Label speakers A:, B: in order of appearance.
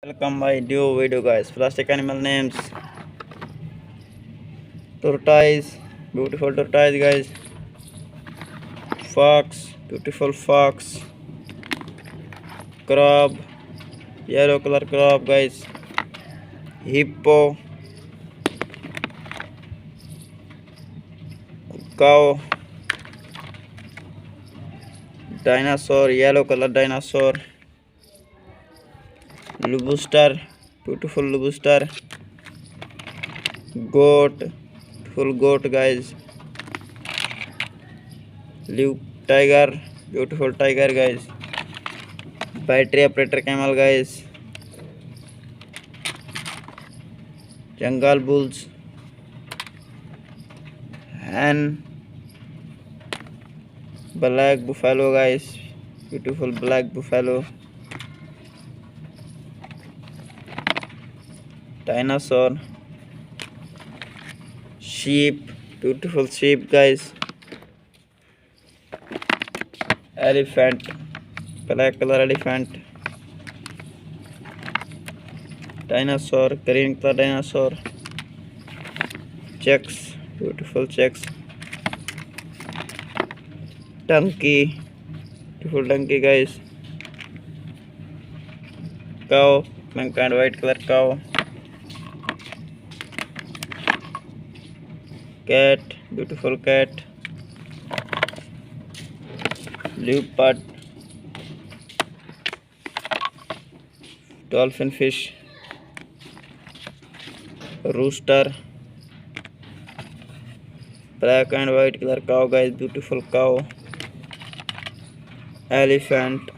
A: Welcome my new video guys. Plastic animal names. Tortoise, beautiful tortoise guys. Fox, beautiful fox. Crab, yellow color crab guys. Hippo, cow, dinosaur, yellow color dinosaur. Lobster, beautiful lobster. Goat, beautiful goat guys. Live tiger, beautiful tiger guys. Battery operator camel guys. Jungle bulls and black buffalo guys, beautiful black buffalo. Dinosaur, sheep, beautiful sheep guys. Elephant, black color elephant. Dinosaur, green color dinosaur. Chicks, beautiful chicks. Donkey, beautiful donkey guys. Cow, mankind white color cow. Cat, beautiful cat. Leopard, dolphin fish. Rooster, black and white color cow guys, beautiful cow. Elephant,